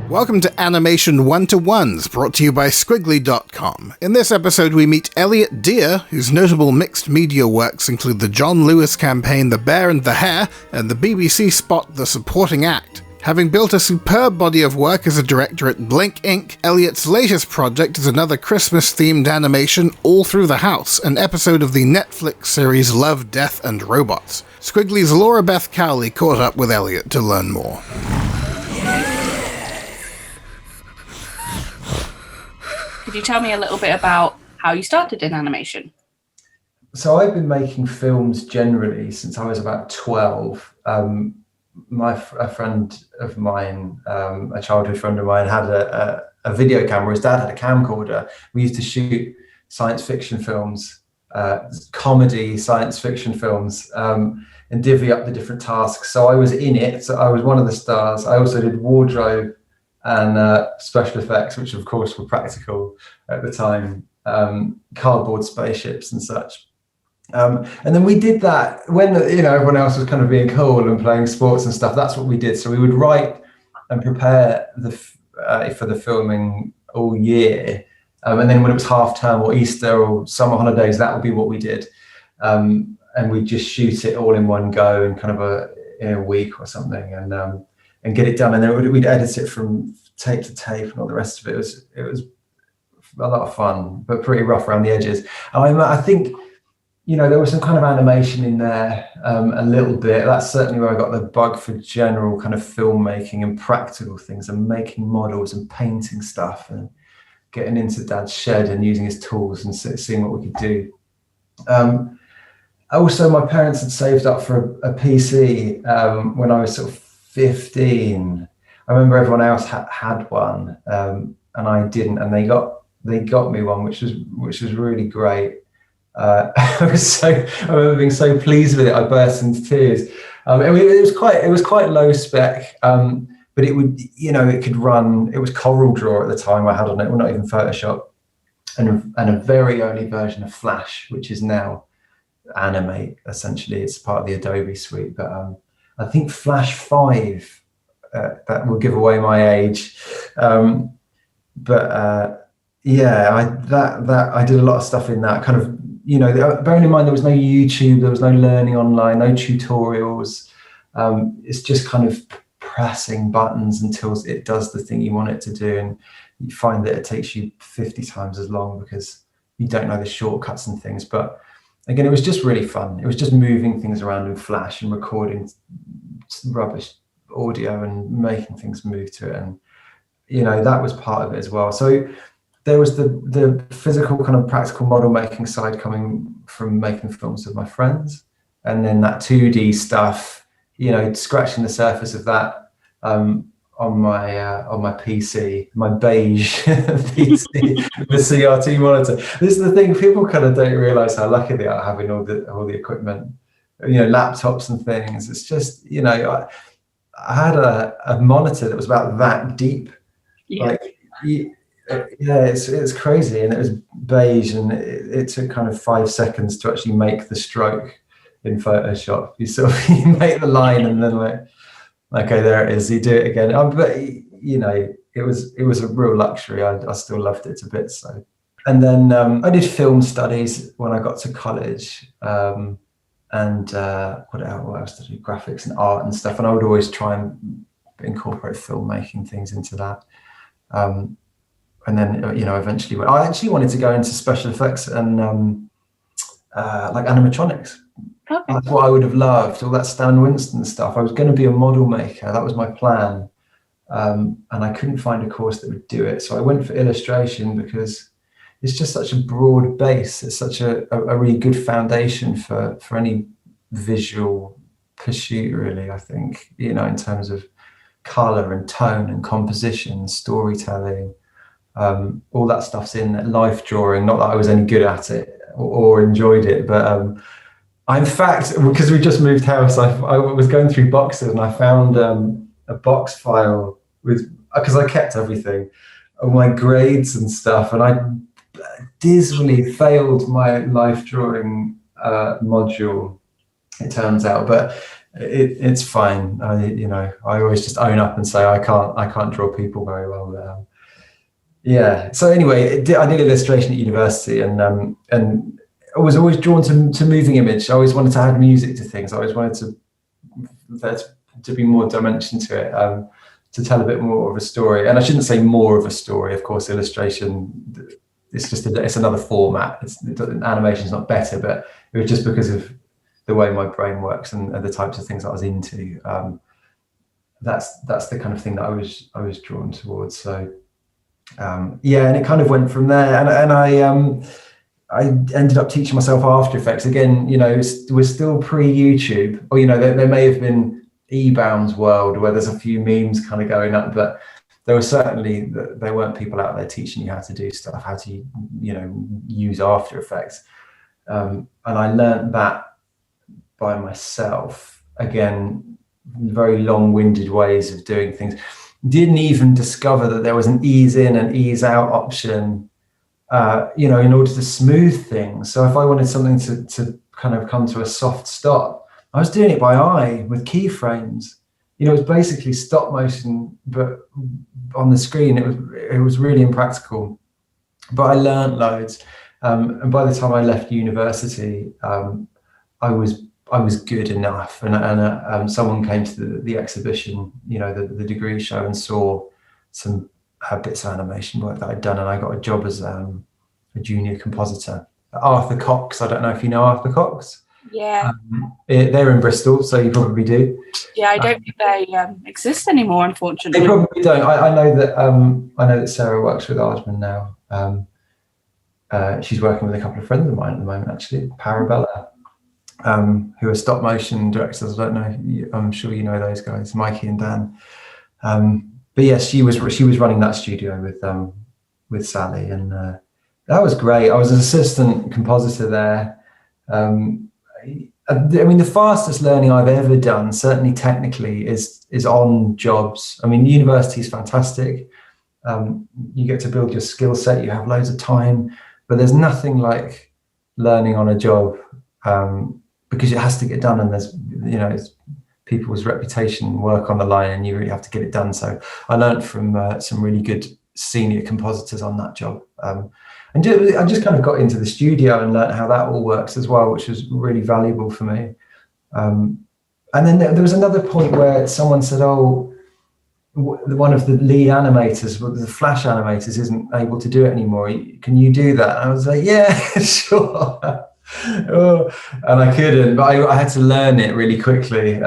Welcome to Animation One-to-Ones, brought to you by Skwigly.com. In this episode, we meet Elliot Dear, whose notable mixed media works include the John Lewis campaign The Bear The Hare and the BBC spot The Supporting Act. Having built a superb body of work as a director at BLINKINK, Elliot's latest project is another Christmas-themed animation, All Through the House, an episode of the Netflix series Love, Death and Robots. Skwigly's Laura-Beth Cowley caught up with Elliot to learn more. Could you tell me a little bit about how you started in animation? So I've been making films generally since I was about 12. A friend of mine, a childhood friend of mine, had a video camera. His dad had a camcorder. We used to shoot science fiction films, comedy science fiction films, and divvy up the different tasks. So I was in it. So I was one of the stars. I also did wardrobe and special effects, which of course were practical at the time, cardboard spaceships and such. And then we did that when everyone else was kind of being cool and playing sports and stuff. That's what we did. So we would write and prepare for the filming all year, and then when it was half term or Easter or summer holidays, that would be what we did. And we'd just shoot it all in one go in kind of in a week or something, and get it done. And then we'd edit it from tape to tape and all the rest of it. It was a lot of fun, but pretty rough around the edges. I think, there was some kind of animation in there, a little bit. That's certainly where I got the bug for general kind of filmmaking and practical things and making models and painting stuff and getting into Dad's shed and using his tools and seeing what we could do. Also, my parents had saved up for a PC when I was sort of 15. I remember everyone else had one, and I didn't, and they got me one, which was really great. I remember being so pleased with it. I burst into tears. It was quite low spec, but it would, it could run. It was Corel Draw at the time I had on it. Well, not even Photoshop, and a very early version of Flash, which is now Animate. Essentially, it's part of the Adobe suite, but I think Flash 5. That will give away my age, I did a lot of stuff in that kind of. Bearing in mind there was no YouTube, there was no learning online, no tutorials. It's just kind of pressing buttons until it does the thing you want it to do, and you find that it takes you 50 times as long because you don't know the shortcuts and things. But again, it was just really fun. It was just moving things around in Flash and recording rubbish audio and making things move to it, and that was part of it as well. So there was the physical kind of practical model making side coming from making films with my friends, and then that 2D stuff, scratching the surface of that on my PC, my beige PC, the CRT monitor. This is the thing, people kind of don't realize how lucky they are having all the equipment, laptops and things. It's just, I had a monitor that was about that deep. Yeah. It's crazy, and it was beige, and it took kind of 5 seconds to actually make the stroke in Photoshop. You make the line, and then okay, there it is. You do it again. But it was a real luxury. I still loved it a bit. So, and then I did film studies when I got to college, and what else did I do? Graphics and art and stuff. And I would always try and incorporate filmmaking things into that. And then, eventually, I actually wanted to go into special effects and like animatronics. Okay. That's what I would have loved, all that Stan Winston stuff. I was going to be a model maker. That was my plan. And I couldn't find a course that would do it. So I went for illustration because it's just such a broad base. It's such a really good foundation for any visual pursuit, really, I think, in terms of color and tone and composition, storytelling. All that stuff's in there. Life drawing, not that I was any good at it or enjoyed it, but in fact, because we just moved house, I was going through boxes and I found a box file because I kept everything, all my grades and stuff, and I dismally failed my life drawing module it turns out, but it's fine. I always just own up and say I can't draw people very well. Yeah. So anyway, I did illustration at university, and I was always drawn to moving image. I always wanted to add music to things. I always wanted to be more dimension to it, to tell a bit more of a story. And I shouldn't say more of a story. Of course, illustration, it's another format. Animation is not better, but it was just because of the way my brain works and the types of things I was into. That's the kind of thing that I was drawn towards. So and it kind of went from there. And I ended up teaching myself After Effects again. We're still pre-YouTube, or there may have been eBound's world where there's a few memes kind of going up, but there weren't people out there teaching you how to do stuff, how to use After Effects, and I learned that by myself. Again, very long-winded ways of doing things. Didn't even discover that there was an ease in and ease out option, in order to smooth things. So if I wanted something to kind of come to a soft stop, I was doing it by eye with keyframes. It was basically stop motion, but on the screen it was really impractical. But I learned loads, and by the time I left university, I was good enough. And someone came to the exhibition, the degree show, and saw some bits of animation work that I'd done, and I got a job as a junior compositor. Arthur Cox, I don't know if you know Arthur Cox. Yeah. They're in Bristol, so you probably do. Yeah, I don't think they exist anymore, unfortunately. They probably don't. I know that Sarah works with Aardman now. She's working with a couple of friends of mine at the moment, actually, Parabella, who are stop motion directors. I don't know. I'm sure you know those guys, Mikey and Dan. But yes, she was running that studio with Sally, and that was great. I was an assistant compositor there. The fastest learning I've ever done, certainly technically, is on jobs. University is fantastic. You get to build your skill set. You have loads of time, but there's nothing like learning on a job, because it has to get done, and there's it's people's reputation, work on the line, and you really have to get it done. So I learned from some really good senior compositors on that job. And I just kind of got into the studio and learned how that all works as well, which was really valuable for me. And then there was another point where someone said, "Oh, one of the lead animators, the Flash animators, isn't able to do it anymore. Can you do that?" And I was like, "Yeah, sure." And I couldn't, but I had to learn it really quickly.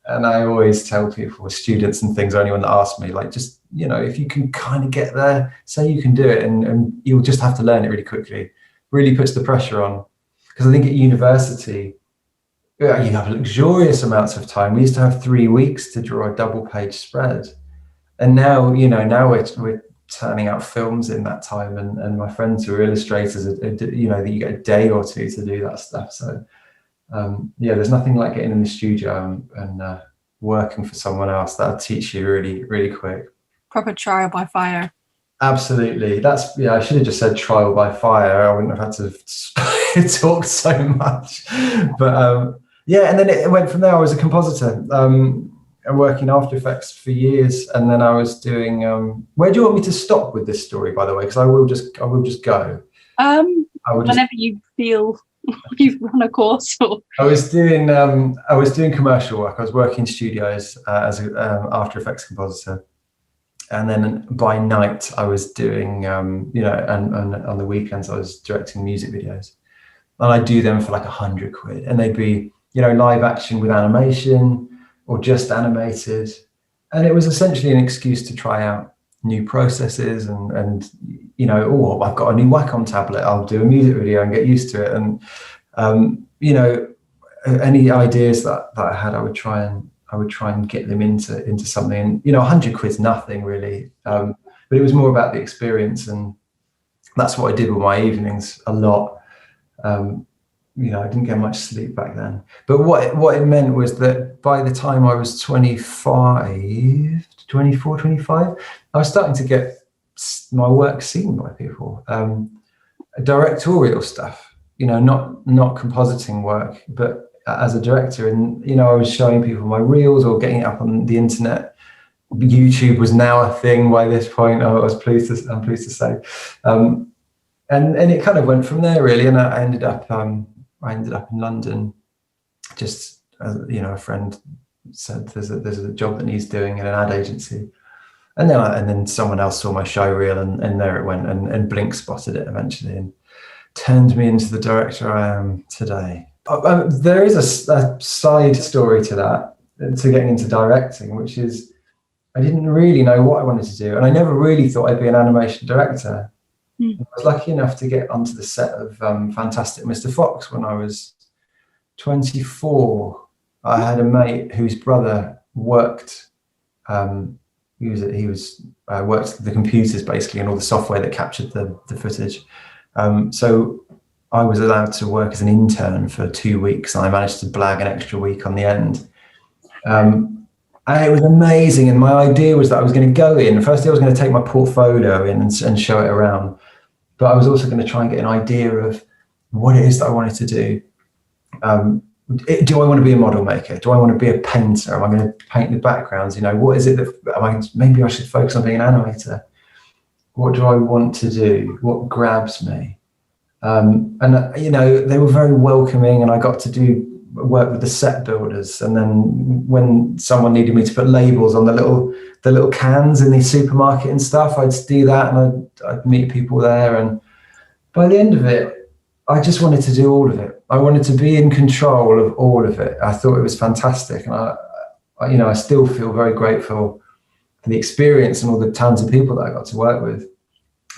And I always tell people, students and things, or anyone that asks me, like, just, if you can kind of get there, say you can do it, and you'll just have to learn it really quickly. Really puts the pressure on. Because I think at university, you have luxurious amounts of time. We used to have 3 weeks to draw a double-page spread. And now, we're turning out films in that time. And my friends who are illustrators, that you get a day or two to do that stuff. So there's nothing like getting in the studio and working for someone else. That'll teach you really, really quick. Proper trial by fire. Absolutely. I should have just said trial by fire. I wouldn't have had to talk so much. But and then it went from there. I was a compositor, and working After Effects for years, and then I was doing. Where do you want me to stop with this story, by the way? Because I will just go. Whenever you feel you've run a course. Or I was doing commercial work. I was working in studios as an After Effects compositor, and then by night I was doing and on the weekends I was directing music videos, and I do them for like £100, and they'd be live action with animation or just animated, and it was essentially an excuse to try out new processes and I've got a new Wacom tablet, I'll do a music video and get used to it. And any ideas that I had, I would try and get them into something. And £100 nothing really, but it was more about the experience, and that's what I did with my evenings a lot. I didn't get much sleep back then, but what it meant was that by the time I was 24, 25, I was starting to get my work seen by people, directorial stuff, not compositing work, but as a director. And, you know, I was showing people my reels or getting it up on the internet. YouTube was now a thing by this point. I'm pleased to say. And it kind of went from there, really. And I ended up in London. Just, you know, a friend said there's a job that needs doing in an ad agency. And then someone else saw my show reel, and there it went. And Blink spotted it eventually and turned me into the director I am today. There is a side story to that, to getting into directing, which is I didn't really know what I wanted to do. And I never really thought I'd be an animation director. I was lucky enough to get onto the set of Fantastic Mr. Fox when I was 24. I had a mate whose brother worked worked the computers basically and all the software that captured the footage. So I was allowed to work as an intern for 2 weeks, and I managed to blag an extra week on the end. And it was amazing. And my idea was that I was going to go in. Firstly, I was going to take my portfolio in and show it around. But I was also going to try and get an idea of what it is that I wanted to do. Do I want to be a model maker? Do I want to be a painter? Am I going to paint the backgrounds? You know, what is it that maybe I should focus on being an animator? What do I want to do? What grabs me? And you know, they were very welcoming, and I got to work with the set builders. And then when someone needed me to put labels on the little cans in the supermarket and stuff, I'd do that, and I'd meet people there. And by the end of it, I just wanted to do all of it. I wanted to be in control of all of it. I thought it was fantastic. And I still feel very grateful for the experience and all the talented people that I got to work with.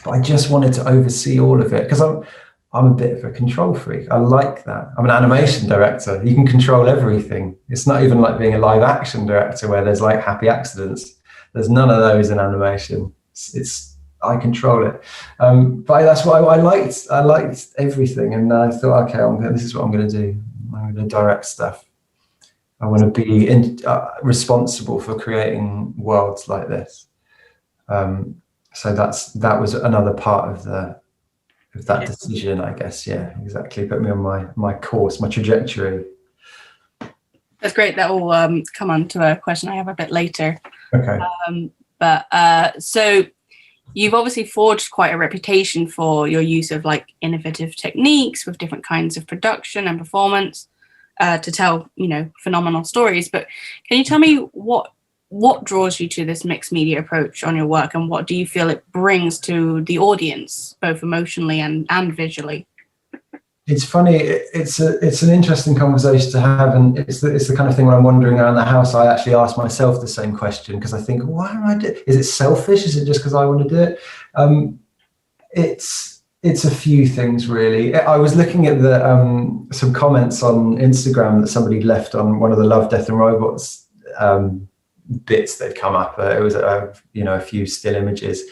But I just wanted to oversee all of it, because I'm a bit of a control freak. I like that. I'm an animation director. You can control everything. It's not even like being a live action director where there's like happy accidents. There's none of those in animation. I control it. But that's why I liked everything. And I thought, okay, this is what I'm going to do. I'm going to direct stuff. I want to be responsible for creating worlds like this. So that was another part of that decision, I guess. Yeah, exactly. Put me on my course, my trajectory. That's great. That will come on to a question I have a bit later. Okay. So you've obviously forged quite a reputation for your use of like innovative techniques with different kinds of production and performance to tell, you know, phenomenal stories. But can you tell me what draws you to this mixed media approach on your work, and what do you feel it brings to the audience, both emotionally and visually? It's funny. It's an interesting conversation to have, and it's the kind of thing when I'm wandering around the house, I actually ask myself the same question, because I think, why am I doing? Is it selfish? Is it just because I want to do it? It's a few things, really. I was looking at some comments on Instagram that somebody left on one of the Love, Death and Robots bits that come up. It was a few still images.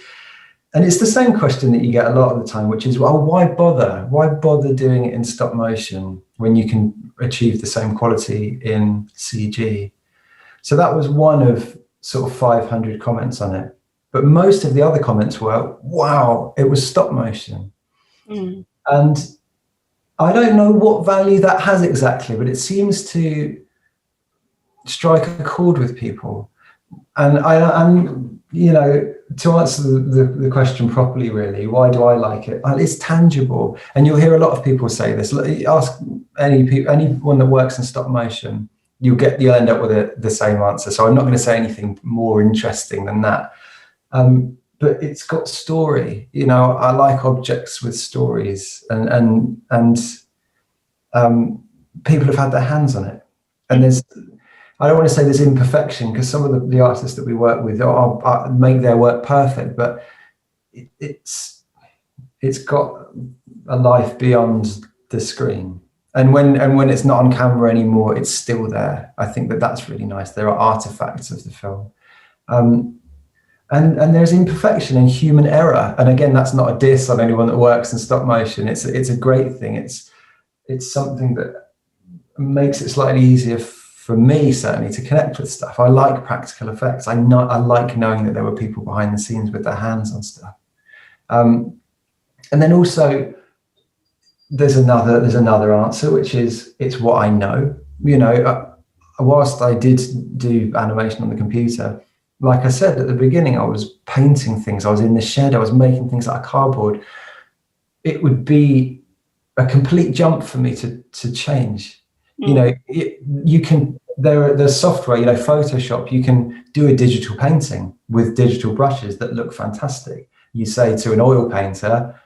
And it's the same question that you get a lot of the time, which is, well, why bother? Why bother doing it in stop motion when you can achieve the same quality in CG? So that was one of sort of 500 comments on it. But most of the other comments were, wow, it was stop motion. Mm. And I don't know what value that has exactly, but it seems to strike a chord with people. And I'm, to answer the question properly, really, why do I like it? It's tangible. And you'll hear a lot of people say this. Ask anyone that works in stop motion, you'll end up with the same answer. So I'm not going to say anything more interesting than that. But it's got story. I like objects with stories, and people have had their hands on it. And I don't want to say there's imperfection, because some of the artists that we work with make their work perfect, but it's got a life beyond the screen. And when it's not on camera anymore, it's still there. I think that's really nice. There are artifacts of the film. And there's imperfection and human error. And again, that's not a diss on anyone that works in stop motion. It's a great thing. It's something that makes it slightly easier for me, certainly, to connect with stuff. I like practical effects. I like knowing that there were people behind the scenes with their hands on stuff. And then also there's another answer, which is it's what I know. whilst I did do animation on the computer, like I said at the beginning, I was painting things. I was in the shed. I was making things out of cardboard. It would be a complete jump for me to change. There's software, Photoshop. You can do a digital painting with digital brushes that look fantastic. You say to an oil painter,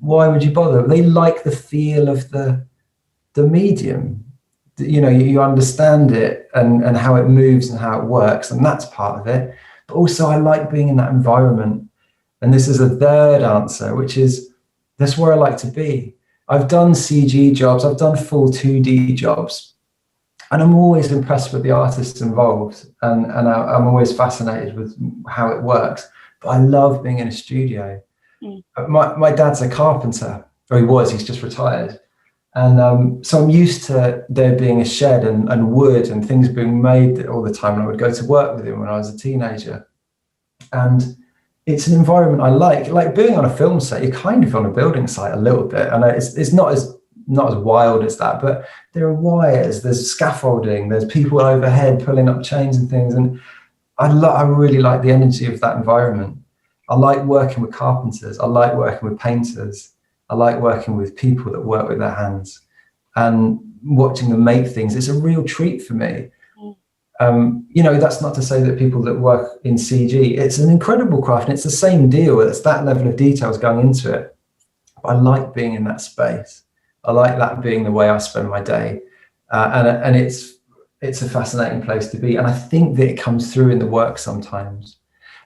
why would you bother? They like the feel of the medium. You understand it and how it moves and how it works, and that's part of it. But also I like being in that environment. And this is a third answer, which is that's where I like to be. I've done CG jobs, I've done full 2D jobs, and I'm always impressed with the artists involved, and I'm always fascinated with how it works. But I love being in a studio. My dad's a carpenter, or he was, he's just retired. And so I'm used to there being a shed and wood and things being made all the time. And I would go to work with him when I was a teenager. And it's an environment I like being on a film set. You're kind of on a building site a little bit. And it's not as wild as that, but there are wires, there's scaffolding, there's people overhead pulling up chains and things. And I really like the energy of that environment. I like working with carpenters. I like working with painters. I like working with people that work with their hands and watching them make things. It's a real treat for me. That's not to say that people that work in CG, it's an incredible craft and it's the same deal. It's that level of details going into it. I like being in that space. I like that being the way I spend my day. And it's a fascinating place to be. And I think that it comes through in the work sometimes.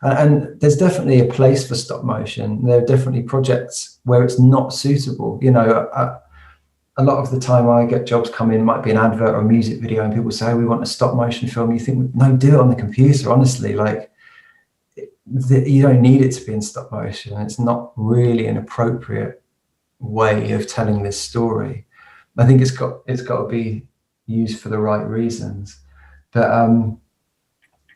And there's definitely a place for stop motion. There are definitely projects where it's not suitable. A lot of the time I get jobs come in, might be an advert or a music video, and people say, oh, we want a stop motion film. You think, no, do it on the computer, honestly. You don't need it to be in stop motion. It's not really an appropriate way of telling this story. I think it's got to be used for the right reasons. But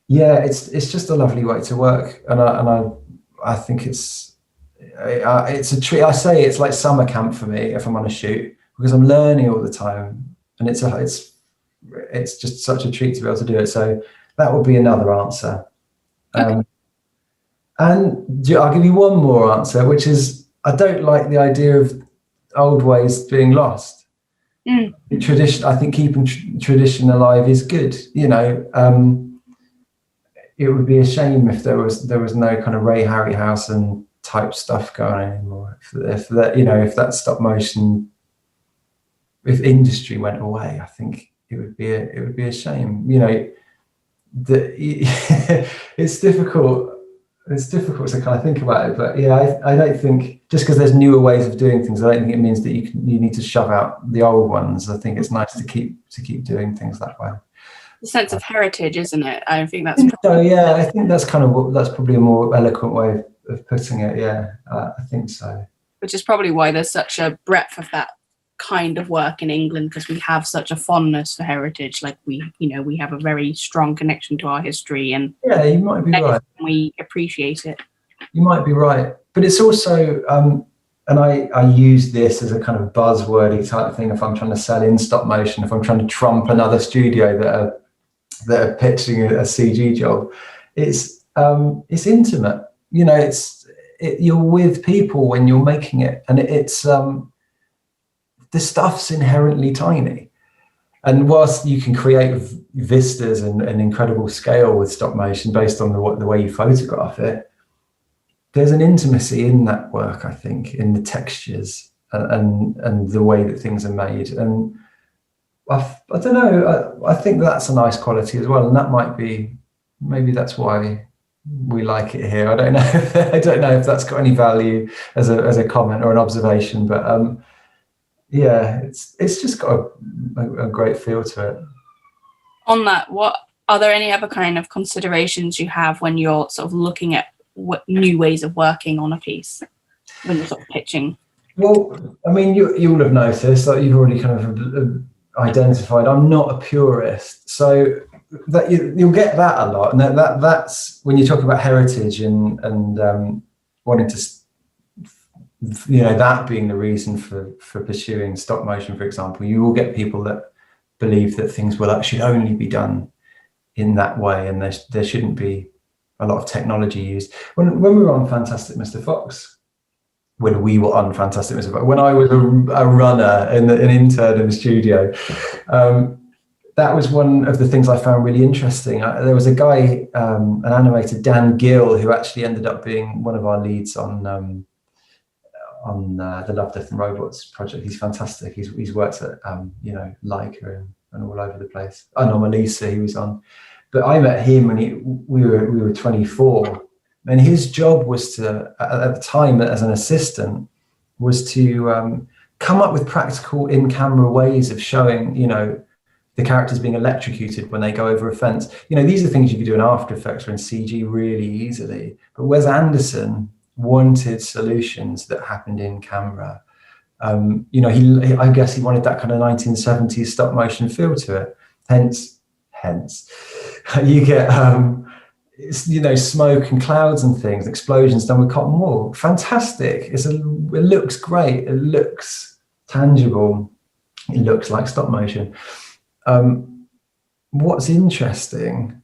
it's just a lovely way to work, and I think it's a treat. I say it's like summer camp for me if I'm on a shoot, because I'm learning all the time, and it's just such a treat to be able to do it. So that would be another answer. Okay. And I'll give you one more answer, which is I don't like the idea of old ways being lost. Tradition, I think keeping tradition alive is good. It would be a shame if there was no kind of Ray Harryhausen type stuff going on anymore. If that stop motion, if industry went away, I think it would be a shame. It's difficult. It's difficult to kind of think about it, but yeah, I don't think just because there's newer ways of doing things, I don't think it means that you need to shove out the old ones. I think it's nice to keep doing things that way. The sense of heritage, isn't it? I think that's. I think that's that's probably a more eloquent way of putting it. Yeah, I think so. Which is probably why there's such a breadth of that kind of work in England, because we have such a fondness for heritage. Like we have a very strong connection to our history, and yeah, you might be right. We appreciate it. You might be right, but it's also, and I use this as a kind of buzzwordy type thing if I'm trying to sell in stop motion, if I'm trying to trump another studio that are pitching a CG job. It's intimate. You're with people when you're making it, and the stuff's inherently tiny. And whilst you can create vistas and an incredible scale with stop motion based on the way you photograph it, there's an intimacy in that work, I think, in the textures and the way that things are made. And I don't know, I think that's a nice quality as well. And that maybe that's why we like it here. I don't know if that's got any value as a comment or an observation, but yeah, it's just got a great feel to it. On that, what are there any other kind of considerations you have when you're sort of looking at what new ways of working on a piece when you're sort of pitching? Well, I mean, you will have noticed that you've already kind of identified I'm not a purist, so that you'll get that a lot, and that's when you talk about heritage and wanting to, that being the reason for pursuing stop motion, for example. You will get people that believe that things should only be done in that way, and there shouldn't be a lot of technology used. When we were on Fantastic Mr. Fox, when I was a runner and an intern in the studio, that was one of the things I found really interesting. There was a guy, an animator, Dan Gill, who actually ended up being one of our leads on the Love, Death and Robots project. He's fantastic. He's worked at Leica and all over the place. Anomalisa he was on. But I met him when we were 24, and his job was to, at the time as an assistant, was to come up with practical in-camera ways of showing, the characters being electrocuted when they go over a fence. These are things you could do in After Effects or in CG really easily. But Wes Anderson wanted solutions that happened in camera. I guess he wanted that kind of 1970s stop motion feel to it. Hence, you get smoke and clouds and things, explosions done with cotton wool. Fantastic. It looks great. It looks tangible. It looks like stop motion. What's interesting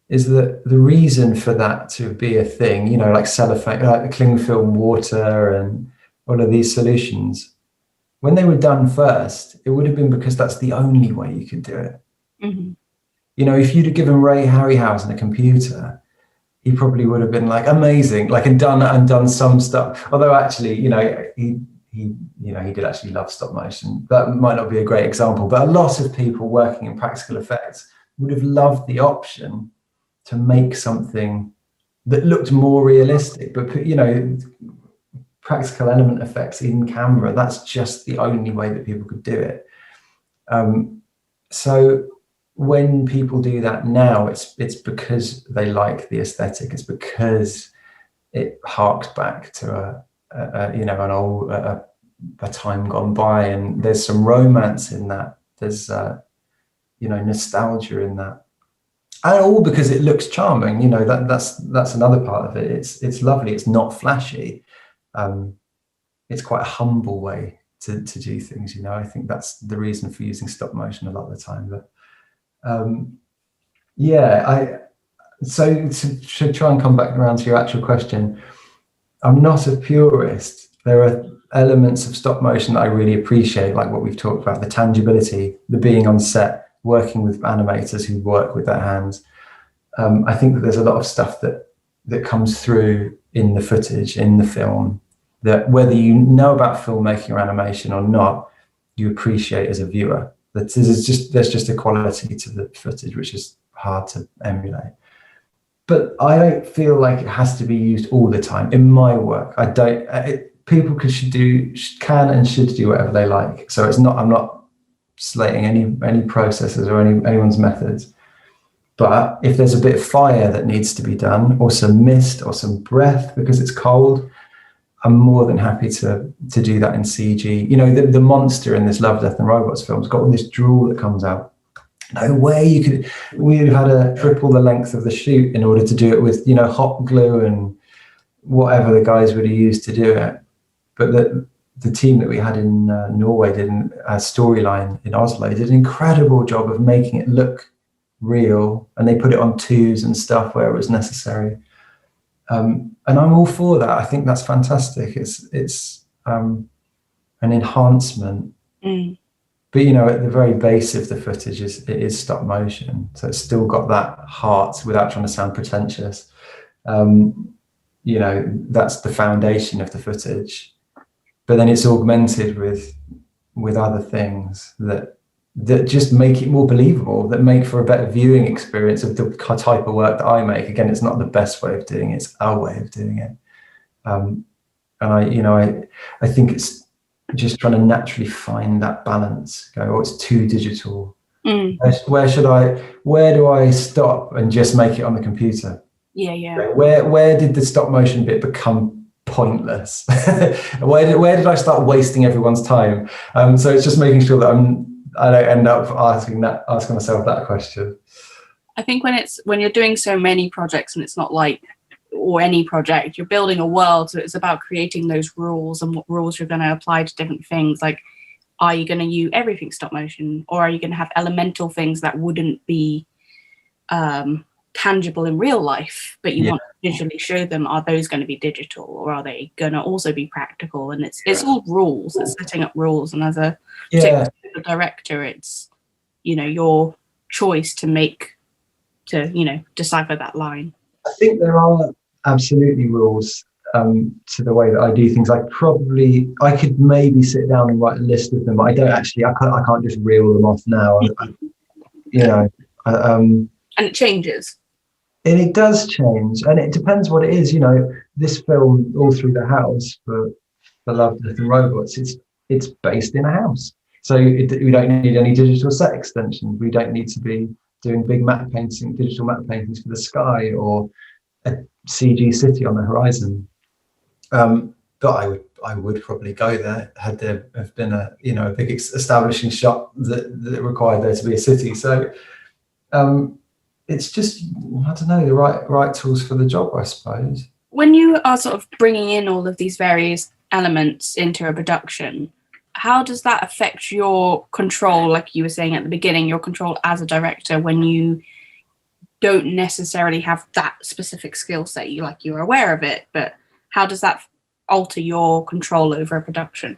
is that the reason for that to be a thing, like cellophane, like the cling film water and all of these solutions, when they were done first, it would have been because that's the only way you could do it. Mm-hmm. If you'd have given Ray Harryhausen a computer, he probably would have been like amazing, like and done some stuff. Although actually, he did actually love stop motion. That might not be a great example, but a lot of people working in practical effects would have loved the option to make something that looked more realistic. But practical element effects in camera, that's just the only way that people could do it. So when people do that now, it's because they like the aesthetic. It's because it harks back to a time gone by, and there's some romance in that. There's nostalgia in that, and all because it looks charming. That's another part of it. It's lovely. It's not flashy. It's quite a humble way to do things. I think that's the reason for using stop motion a lot of the time. But so to try and come back around to your actual question, I'm not a purist. There are elements of stop motion that I really appreciate, like what we've talked about, the tangibility, the being on set, working with animators who work with their hands. I think that there's a lot of stuff that comes through in the footage, in the film, that whether you know about filmmaking or animation or not, you appreciate as a viewer. There's just a quality to the footage which is hard to emulate. But I don't feel like it has to be used all the time in my work. I don't. People can and should do whatever they like. So I'm not slating any processes or anyone's methods. But if there's a bit of fire that needs to be done, or some mist or some breath because it's cold, I'm more than happy to do that in CG. The monster in this Love, Death and Robots film has got all this drool that comes out. No way we'd have had to triple the length of the shoot in order to do it with, hot glue and whatever the guys would have used to do it. But the team that we had in Norway did a storyline in Oslo, did an incredible job of making it look real, and they put it on twos and stuff where it was necessary. And I'm all for that. I think that's fantastic. It's an enhancement. Mm. But at the very base of the footage is stop motion, so it's still got that heart without trying to sound pretentious. That's the foundation of the footage, but then it's augmented with other things that just make it more believable, that make for a better viewing experience of the type of work that I make. Again, it's not the best way of doing it; it's our way of doing it. And I think it's just trying to naturally find that balance. It's too digital. Mm. Where do I stop and just make it on the computer? Yeah. Where did the stop motion bit become pointless? where did I start wasting everyone's time? So it's just making sure that I don't end up asking myself that question. I think when you're doing so many projects, and it's not like, or any project, you're building a world, so it's about creating those rules and what rules you're going to apply to different things. Like are you going to use everything stop motion, or are you going to have elemental things that wouldn't be tangible in real life, but you want to visually show them? Are those going to be digital, or are they going to also be practical? And it's all rules. It's setting up rules, and as a particular director, it's, you know, your choice to decipher that line. I think there are absolutely rules to the way that I do things. I could maybe sit down and write a list of them, but I don't actually. I can't just reel them off now. And it changes. And it does change, and it depends what it is. You know, this film, All Through the House, for Love, Death and Robots, it's based in a house. So we don't need any digital set extensions. We don't need to be doing big digital matte paintings for the sky or a CG city on the horizon. But I would probably go there had there have been a big establishing shot that required there to be a city. So it's just, I don't know, the right tools for the job, I suppose. When you are sort of bringing in all of these various elements into a production, how does that affect your control, like you were saying at the beginning, your control as a director, when you don't necessarily have that specific skill set? You're aware of it, but how does that alter your control over a production?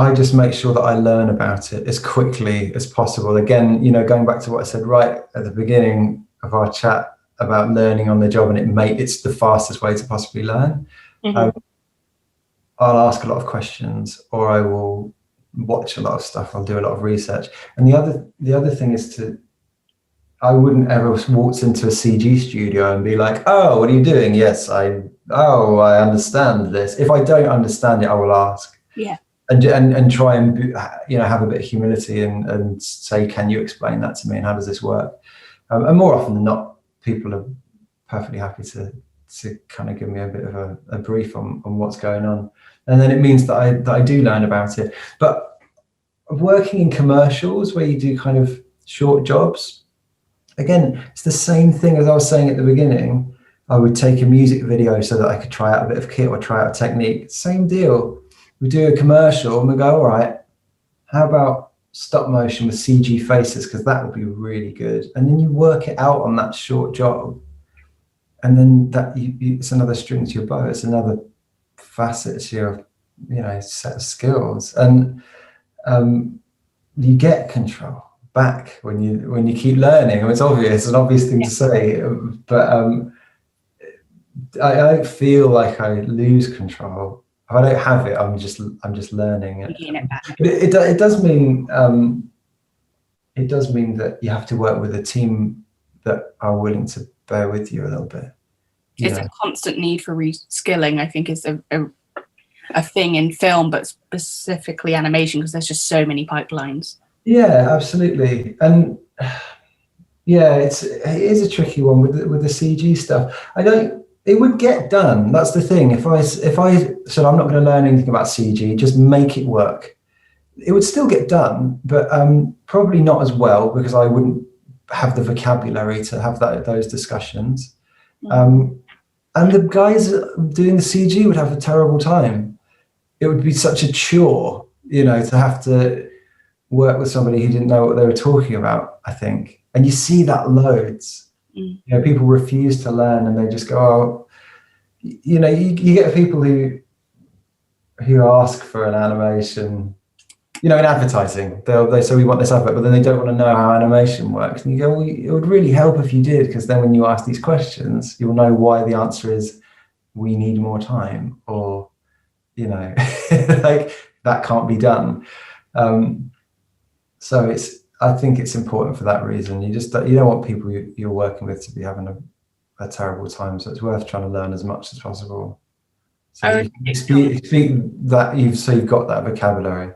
I just make sure that I learn about it as quickly as possible. Again, going back to what I said right at the beginning of our chat about learning on the job, and it's the fastest way to possibly learn. Mm-hmm. I'll ask a lot of questions, or I will watch a lot of stuff. I'll do a lot of research. And the other thing is I wouldn't ever waltz into a CG studio and be like, "Oh, what are you doing?" "Yes, I understand this." If I don't understand it, I will ask. Yeah. And try and have a bit of humility and say, "Can you explain that to me? And how does this work?" And more often than not, people are perfectly happy to kind of give me a bit of a brief on what's going on, and then it means that I do learn about it. But working in commercials where you do kind of short jobs, again, it's the same thing as I was saying at the beginning. I would take a music video so that I could try out a bit of kit or try out a technique. Same deal. We do a commercial and we go, all right, how about stop motion with CG faces? Because that would be really good. And then you work it out on that short job. And then it's another string to your bow. It's another facet to your set of skills. And you get control back when you keep learning. It's an obvious thing to say, but I don't feel like I lose control. If I don't have it, I'm just learning it. But it does mean that you have to work with a team that are willing to bear with you a little bit. It's a constant need for reskilling, I think, is a thing in film, but specifically animation, because there's just so many pipelines. Yeah, absolutely. And it is a tricky one with the CG stuff. It would get done. That's the thing. If I said I'm not going to learn anything about CG, just make it work, it would still get done, but probably not as well, because I wouldn't have the vocabulary to have those discussions. And the guys doing the CG would have a terrible time. It would be such a chore, to have to work with somebody who didn't know what they were talking about, I think. And you see that loads. People refuse to learn and they just go, "Oh," you get people who ask for an animation, in advertising. They say, "We want this advert," but then they don't want to know how animation works. And you go, "Well, it would really help if you did, because then when you ask these questions, you'll know why the answer is we need more time," or, like that can't be done. So I think it's important for that reason. You don't want people you're working with to be having a terrible time. So it's worth trying to learn as much as possible. So you speak that you've got that vocabulary.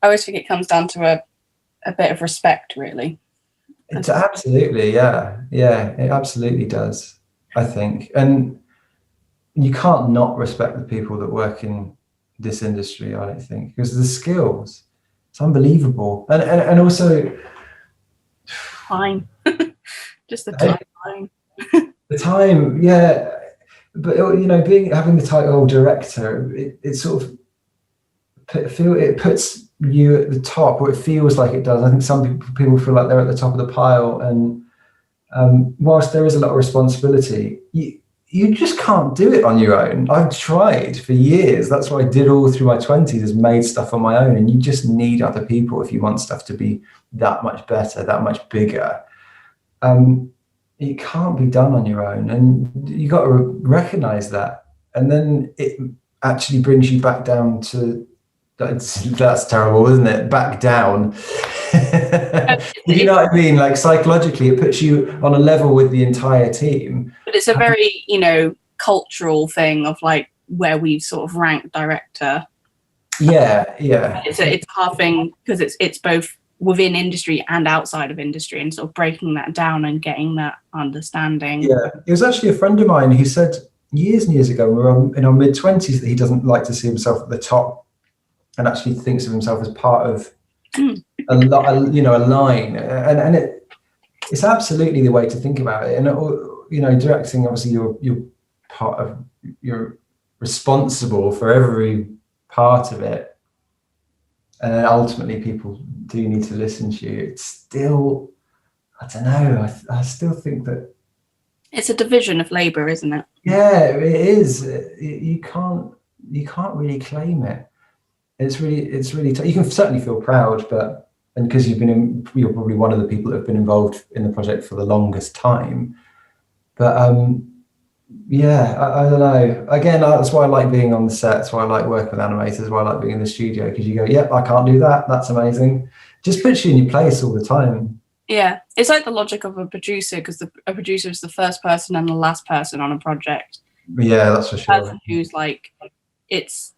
I always think it comes down to a bit of respect, really. It's absolutely, yeah, it absolutely does, I think. And you can't not respect the people that work in this industry, I don't think, because the skills. It's unbelievable, and also time, just the time. The time, yeah. But having the title director, it sort of it puts you at the top, or it feels like it does. I think some people feel like they're at the top of the pile, and whilst there is a lot of responsibility, you just can't do it on your own. I've tried for years. That's what I did all through my 20s, is made stuff on my own. And you just need other people if you want stuff to be that much better, that much bigger. It can't be done on your own, and you got to recognize that. And then it actually brings you back down to, that's terrible, isn't it? Back down. You know what I mean? Like, psychologically, it puts you on a level with the entire team. But it's a very, cultural thing of like where we've sort of ranked director. Yeah. It's a hard thing because it's both within industry and outside of industry, and sort of breaking that down and getting that understanding. Yeah, it was actually a friend of mine who said years and years ago, we were in our mid-20s, that he doesn't like to see himself at the top, and actually thinks of himself as part of a line, and it's absolutely the way to think about it. And directing, obviously you're part of, you're responsible for every part of it, and then ultimately people do need to listen to you. It's still, I don't know, I still think that it's a division of labor, isn't it? Yeah, it is. You can't really claim it. It's really tough. You can certainly feel proud, and because you're probably one of the people that have been involved in the project for the longest time. But I don't know. Again, that's why I like being on the set. That's why I like working with animators. That's why I like being in the studio, because you go, yep, I can't do that. That's amazing. Just puts you in your place all the time. Yeah, it's like the logic of a producer, because a producer is the first person and the last person on a project. Yeah, that's for sure. Person who's like, it's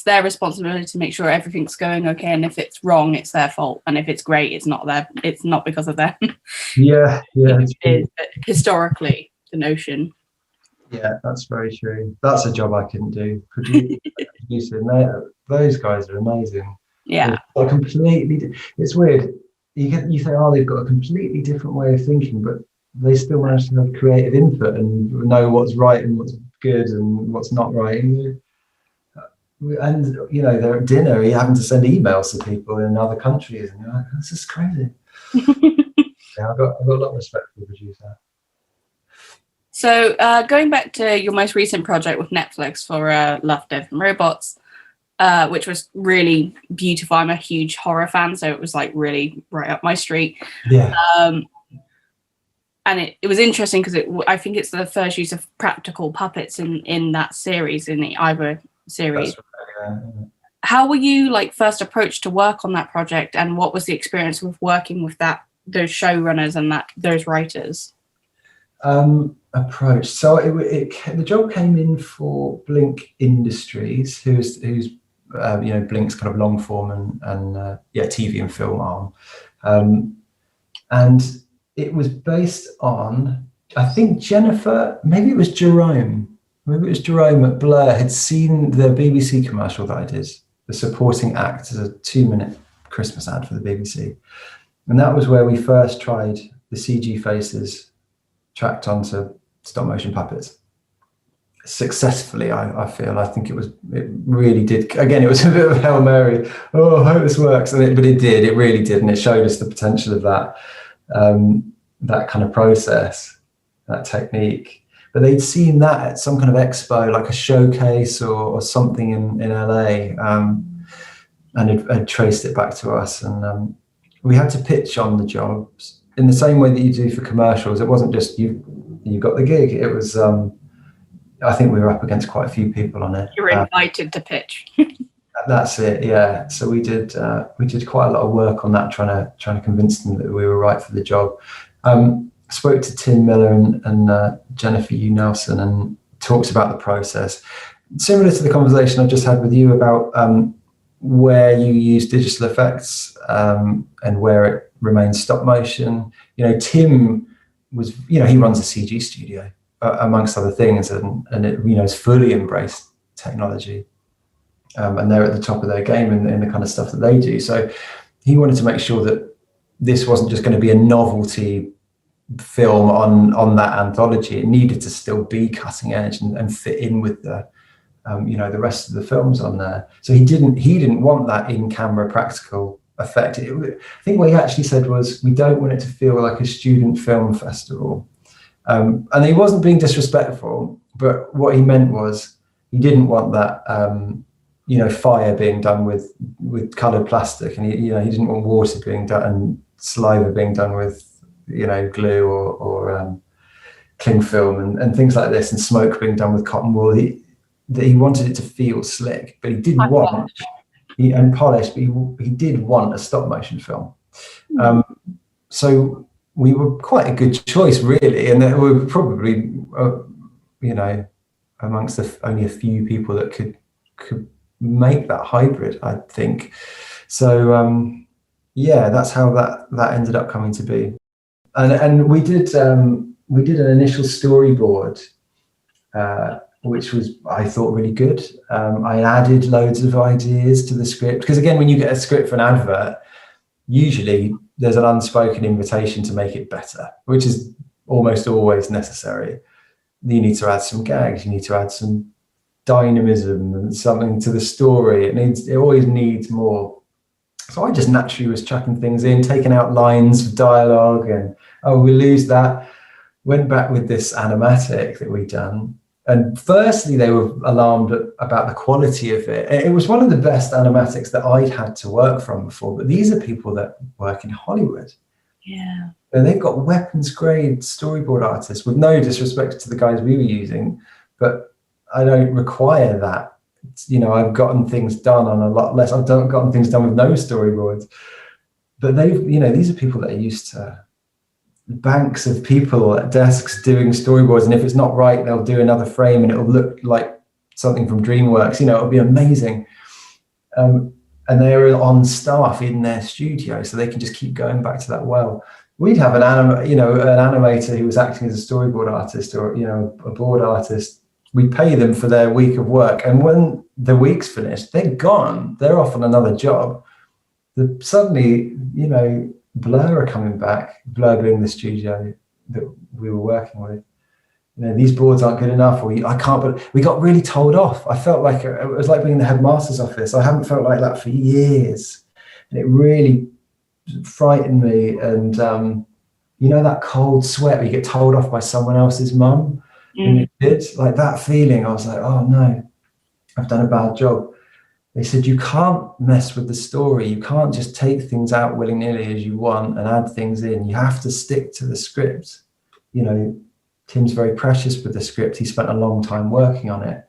their responsibility to make sure everything's going okay, and if it's wrong, it's their fault, and if it's great, it's not because of them. Yeah. It is, but historically, the notion. Yeah, that's very true. That's a job I couldn't do. Producing, those guys are amazing. Yeah, it's weird. You think, oh, they've got a completely different way of thinking, but they still manage to have creative input and know what's right and what's good and what's not right. And they're at dinner, you're having to send emails to people in other countries, and you're like, this is crazy. Yeah, I've got a lot of respect for the producer. So going back to your most recent project with Netflix for Love, Death and Robots, which was really beautiful. I'm a huge horror fan, so it was like really right up my street. Yeah. And it was interesting because I think it's the first use of practical puppets in that series, in the Iber series. Right, yeah. How were you first approached to work on that project, and what was the experience with working with those showrunners and those writers? Approach. So the job came in for Blink Industries, who's Blink's kind of long form and TV and film arm, and it was based on, I think maybe it was Jerome at Blur had seen the BBC commercial that I did, the supporting act as a 2-minute Christmas ad for the BBC, and that was where we first tried the CG faces tracked onto stop motion puppets successfully. I feel. I think it really did. Again, it was a bit of a Hail Mary. Oh, I hope this works. But it did. It really did, and it showed us the potential of that kind of process, that technique. But they'd seen that at some kind of expo, like a showcase or something in LA, and had traced it back to us. And we had to pitch on the jobs in the same way that you do for commercials. It wasn't just you got the gig. It was, I think we were up against quite a few people on it. You were invited to pitch. That's it, yeah. So we did quite a lot of work on that, trying to convince them that we were right for the job. Spoke to Tim Miller and Jennifer Yu Nelson, and talked about the process. Similar to the conversation I've just had with you about where you use digital effects and where it remains stop motion. Tim was, he runs a CG studio amongst other things, and it, has fully embraced technology, and they're at the top of their game in the kind of stuff that they do. So he wanted to make sure that this wasn't just going to be a novelty film on that anthology. It needed to still be cutting edge and fit in with the the rest of the films on there. So he didn't want that in-camera practical effect. I think what he actually said was, we don't want it to feel like a student film festival. And he wasn't being disrespectful, but what he meant was he didn't want that, fire being done with coloured plastic, and he didn't want water being done and saliva being done with glue or cling film and things like this, and smoke being done with cotton wool. He wanted it to feel slick, but he didn't want and polished, but he did want a stop motion film. So we were quite a good choice, really, and we were probably amongst only a few people that could make that hybrid, I think. So that's how that ended up coming to be. And we did an initial storyboard, which was, I thought, really good. I added loads of ideas to the script, because again, when you get a script for an advert, usually there's an unspoken invitation to make it better, which is almost always necessary. You need to add some gags, you need to add some dynamism and something to the story. It always needs more. So I just naturally was chucking things in, taking out lines of dialogue, and we lose that. Went back with this animatic that we'd done. And firstly, they were alarmed about the quality of it. It was one of the best animatics that I'd had to work from before, but these are people that work in Hollywood. Yeah. And they've got weapons grade storyboard artists, with no disrespect to the guys we were using, but I don't require that. I've gotten things done on a lot less. I've gotten things done with no storyboards. But these are people that are used to banks of people at desks doing storyboards, and if it's not right, they'll do another frame and it'll look like something from DreamWorks. It'll be amazing. And they're on staff in their studio, so they can just keep going back to that well. We'd have an animator who was acting as a storyboard artist, or a board artist. We pay them for their week of work, and when the week's finished, they're gone. They're off on another job. Suddenly, Blur are coming back, Blur being the studio that we were working with. These boards aren't good enough, or I can't, but we got really told off. I felt like it was like being in the headmaster's office. I haven't felt like that for years. And it really frightened me. And, that cold sweat where you get told off by someone else's mum. And it did, like that feeling. I was like, oh no, I've done a bad job. They said, you can't mess with the story. You can't just take things out willy-nilly as you want and add things in. You have to stick to the script. Tim's very precious with the script. He spent a long time working on it.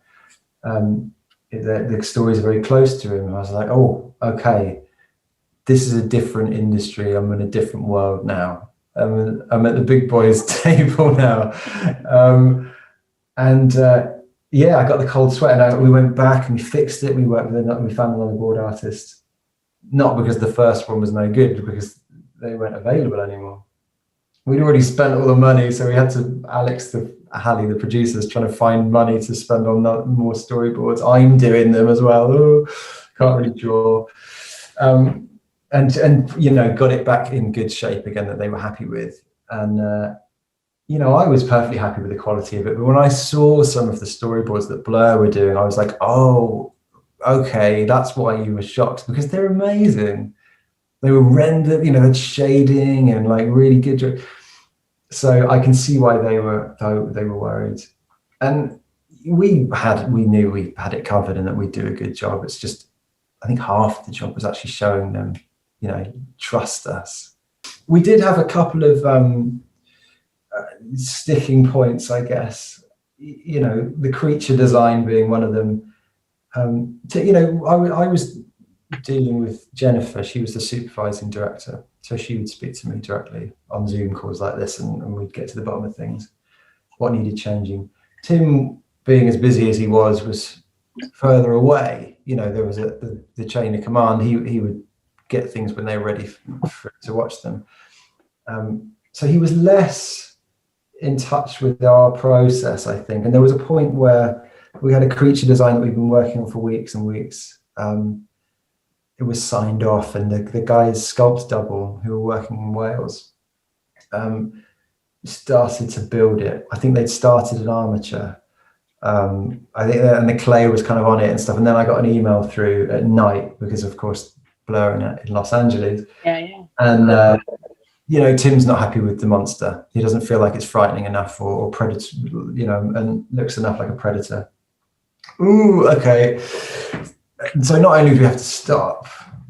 The stories are very close to him. I was like, oh, okay, this is a different industry. I'm in a different world now. I'm at the big boys table now. I got the cold sweat, and we went back and we fixed it. We worked with we found another board artist, not because the first one was no good, because they weren't available anymore. We'd already spent all the money, so we had to, Hallie, the producers, trying to find money to spend on more storyboards. I'm doing them as well. Oh, can't really draw. And got it back in good shape again that they were happy with. And I was perfectly happy with the quality of it. But when I saw some of the storyboards that Blur were doing, I was like, oh, okay, that's why you were shocked, because they're amazing. They were rendered, had shading and like really good. So I can see why they were worried. And we knew we had it covered and that we'd do a good job. It's just, I think half the job was actually showing them, trust us. We did have a couple of sticking points, I guess, the creature design being one of them. I was dealing with Jennifer. She was the supervising director, so she would speak to me directly on Zoom calls like this, and we'd get to the bottom of things, what needed changing. Tim, being as busy as he was further away. There was the chain of command. He would get things when they were ready to watch them. So he was less in touch with our process, I think. And there was a point where we had a creature design that we've been working on for weeks and weeks. It was signed off, and the guys, Sculpt Double, who were working in Wales, started to build it. I think they'd started an armature, I think that, and the clay was kind of on it and stuff. And then I got an email through at night because, of course, Blur in Los Angeles. Yeah. And Tim's not happy with the monster. He doesn't feel like it's frightening enough or predator, and looks enough like a predator. Ooh, okay. So not only do we have to stop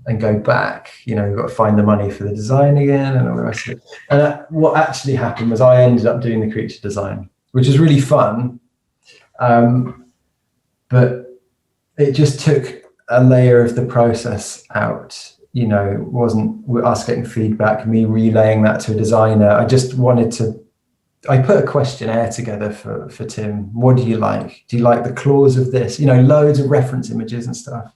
and go back, we've got to find the money for the design again and all the rest of it. And what actually happened was I ended up doing the creature design, which is really fun. But it just took a layer of the process out. It wasn't us getting feedback, me relaying that to a designer. I put a questionnaire together for Tim. What do you like? Do you like the claws of this? Loads of reference images and stuff.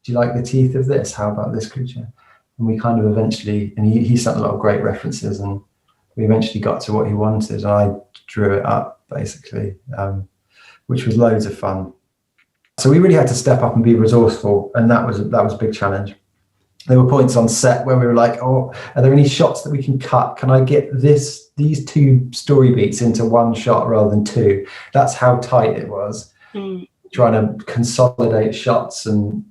Do you like the teeth of this? How about this creature? And we kind of eventually, and he sent a lot of great references, and we eventually got to what he wanted. And I drew it up basically, which was loads of fun. So we really had to step up and be resourceful, and that was a big challenge. There were points on set where we were like, oh, are there any shots that we can cut? Can I get these two story beats into one shot rather than two? That's how tight it was. Trying to consolidate shots and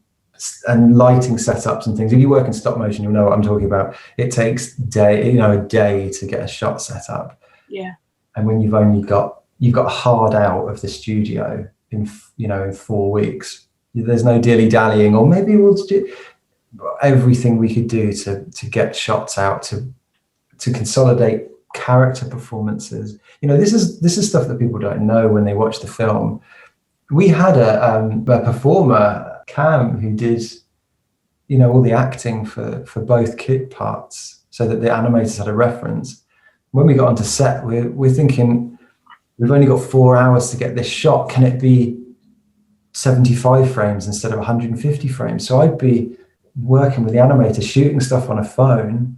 lighting setups and things. If you work in stop motion, you'll know what I'm talking about. It takes a day to get a shot set up. Yeah. And when you've got hard out of the studio in 4 weeks, there's no dilly-dallying, or maybe we'll do everything we could do to get shots out, to consolidate character performances. This is stuff that people don't know when they watch the film. We had a performer, Cam, who did all the acting for both kid parts, so that the animators had a reference. When we got onto set, we're thinking, we've only got 4 hours to get this shot. Can it be 75 frames instead of 150 frames? So I'd be working with the animator, shooting stuff on a phone,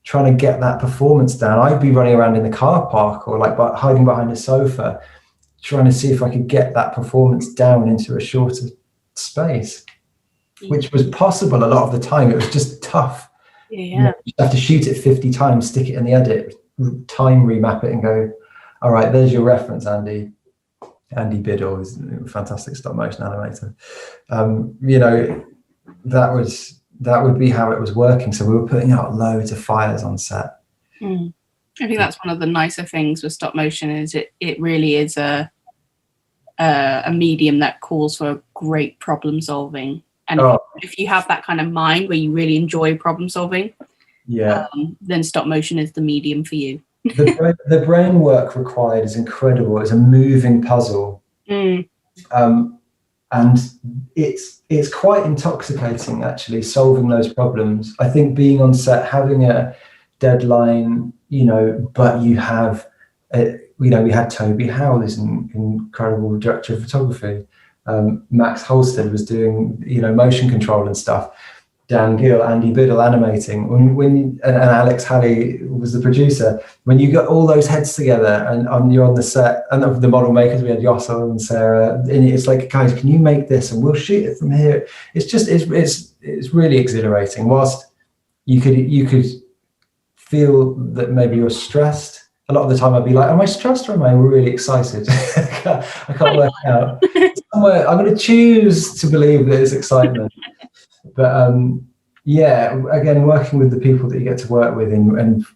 trying to get that performance down. I'd be running around in the car park or hiding behind a sofa, trying to see if I could get that performance down into a shorter space, which was possible a lot of the time. It was just tough. Yeah. You have to shoot it 50 times, stick it in the edit, time remap it and go, all right, there's your reference, Andy. Andy Biddle is a fantastic stop motion animator. That would be how it was working. So we were putting out loads of fires on set. I think that's one of the nicer things with stop motion, is it really is a medium that calls for great problem solving. And if you have that kind of mind where you really enjoy problem solving, then stop motion is the medium for you. The brain work required is incredible. It's a moving puzzle. And it's quite intoxicating, actually, solving those problems. I think being on set, having a deadline, but you have, we had Toby Howell, who's an incredible director of photography. Max Holstead was doing, motion control and stuff. Dan Gill, Andy Biddle animating, and Alex Halley was the producer. When you got all those heads together and you're on the set, and of the model makers, we had Yossel and Sarah, and it's like, guys, can you make this? And we'll shoot it from here. It's just, it's really exhilarating. Whilst you could feel that maybe you're stressed. A lot of the time I'd be like, am I stressed or am I really excited? I can't work out. Somewhere, I'm going to choose to believe that it's excitement. But again, working with the people that you get to work with and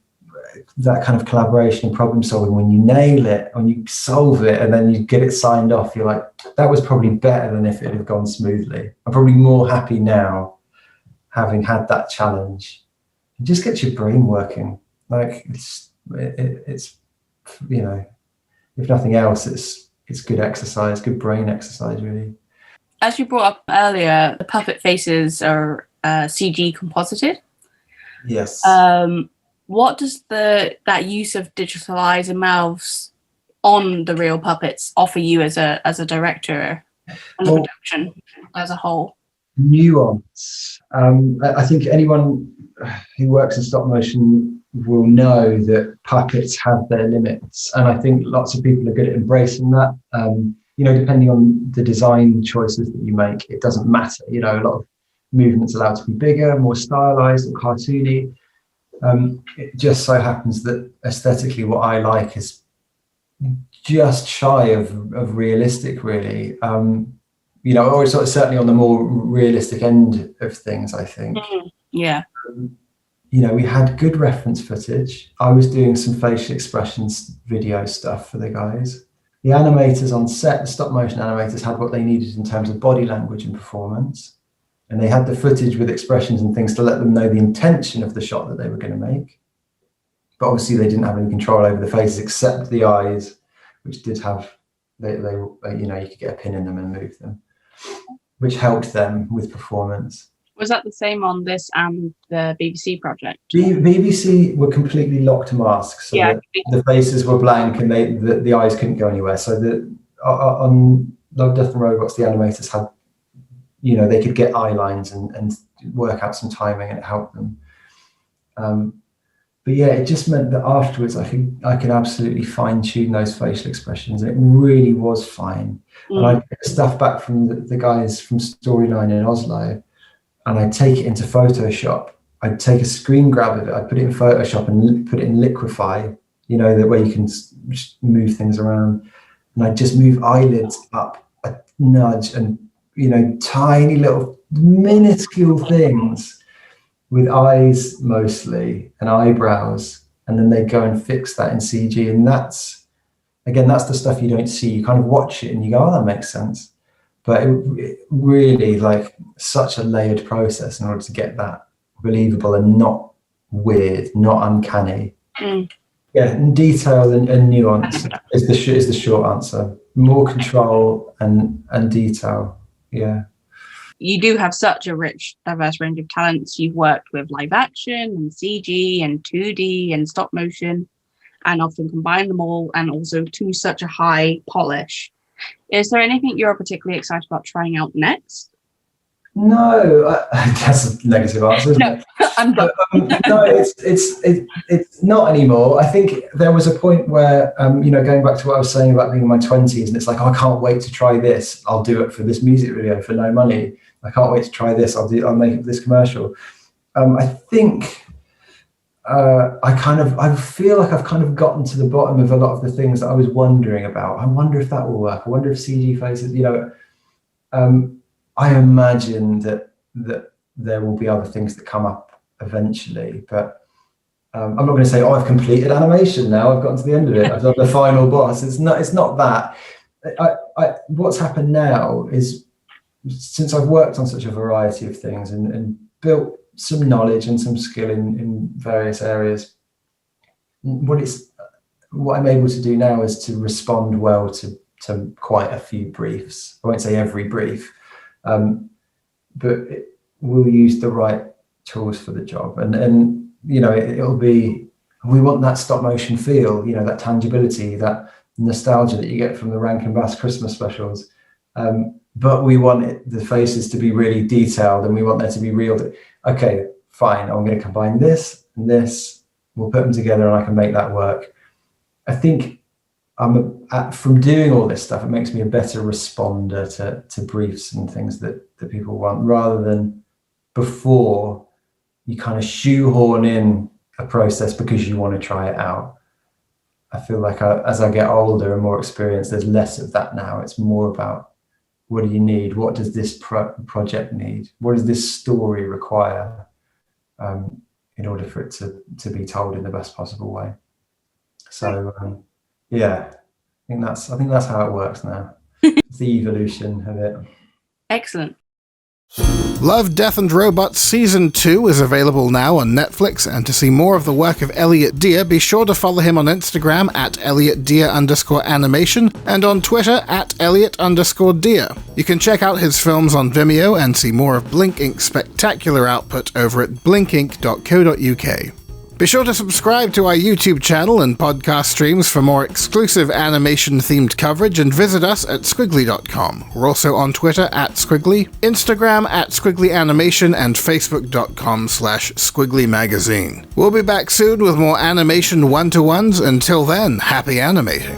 that kind of collaboration and problem solving, when you nail it, when you solve it and then you get it signed off, you're like, that was probably better than if it had gone smoothly. I'm probably more happy now having had that challenge. It just gets your brain working. Like it's if nothing else, it's good exercise, good brain exercise, really. As you brought up earlier, the puppet faces are CG composited. Yes. What does that use of digitalized mouths on the real puppets offer you as a director and the production as a whole? Nuance. I think anyone who works in stop motion will know that puppets have their limits, and I think lots of people are good at embracing that. Depending on the design choices that you make, it doesn't matter. A lot of movements allowed to be bigger, more stylized or cartoony. It just so happens that aesthetically what I like is just shy of realistic, really. Or sort of certainly on the more realistic end of things, I think. Yeah. We had good reference footage. I was doing some facial expressions video stuff for the guys. The animators on set, the stop motion animators, had what they needed in terms of body language and performance. And they had the footage with expressions and things to let them know the intention of the shot that they were going to make. But obviously they didn't have any control over the faces except the eyes, which did have, you could get a pin in them and move them, which helped them with performance. Was that the same on this and the BBC project? BBC were completely locked masks, so the faces were blank and the eyes couldn't go anywhere. So on Love, Death and Robots, the animators had, they could get eye lines and work out some timing, and it helped them. But yeah, it just meant that afterwards I could absolutely fine tune those facial expressions, and it really was fine. And I get stuff back from the guys from Storyline in Oslo, and I'd take it into Photoshop. I'd take a screen grab of it, I'd put it in Photoshop and put it in Liquify, the way you can just move things around. And I'd just move eyelids up a nudge and, tiny little minuscule things with eyes mostly and eyebrows. And then they'd go and fix that in CG. And that's the stuff you don't see. You kind of watch it and you go, oh, that makes sense. But it really, such a layered process in order to get that believable and not weird, not uncanny. Yeah, and detail and nuance is the short answer. More control and detail. Yeah. You do have such a rich, diverse range of talents. You've worked with live action and CG and 2D and stop motion, and often combine them all, and also to such a high polish. Is there anything you're particularly excited about trying out next? No, that's a negative answer. No, I'm done. No, it's not anymore. I think there was a point where, going back to what I was saying about being in my 20s, and it's like, oh, I can't wait to try this. I'll do it for this music video for no money. I can't wait to try this. I'll make this commercial. I think I feel like I've kind of gotten to the bottom of a lot of the things that I was wondering about. I wonder if that will work. I wonder if CG faces, I imagine that there will be other things that come up eventually, but I'm not going to say, oh, I've completed animation now. I've gotten to the end of it. I've done the final boss. It's not that. What's happened now is, since I've worked on such a variety of things and built some knowledge and some skill in various areas, what I'm able to do now is to respond well to quite a few briefs. I won't say every brief, but we'll use the right tools for the job, and it'll be, we want that stop motion feel, that tangibility, that nostalgia that you get from the Rankin Bass Christmas specials, but we want the faces to be really detailed, and we want there to be real. Okay, fine, I'm going to combine this and this, we'll put them together and I can make that work. I think from doing all this stuff, it makes me a better responder to briefs and things that people want, rather than before you kind of shoehorn in a process because you want to try it out. I feel like as I get older and more experienced, there's less of that now. It's more about, what do you need? What does this project need? What does this story require in order for it to be told in the best possible way? So yeah, I think that's how it works now. It's the evolution of it. Excellent. Love, Death and Robots Season 2 is available now on Netflix, and to see more of the work of Elliot Dear, be sure to follow him on Instagram at ElliotDear_animation and on Twitter at Elliot_Dear. You can check out his films on Vimeo and see more of BLINKINK's spectacular output over at blinkink.co.uk. Be sure to subscribe to our YouTube channel and podcast streams for more exclusive animation-themed coverage, and visit us at Skwigly.com. We're also on Twitter at Skwigly, Instagram at Skwigly Animation, and Facebook.com/Skwigly Magazine. We'll be back soon with more animation one-to-ones. Until then, happy animating.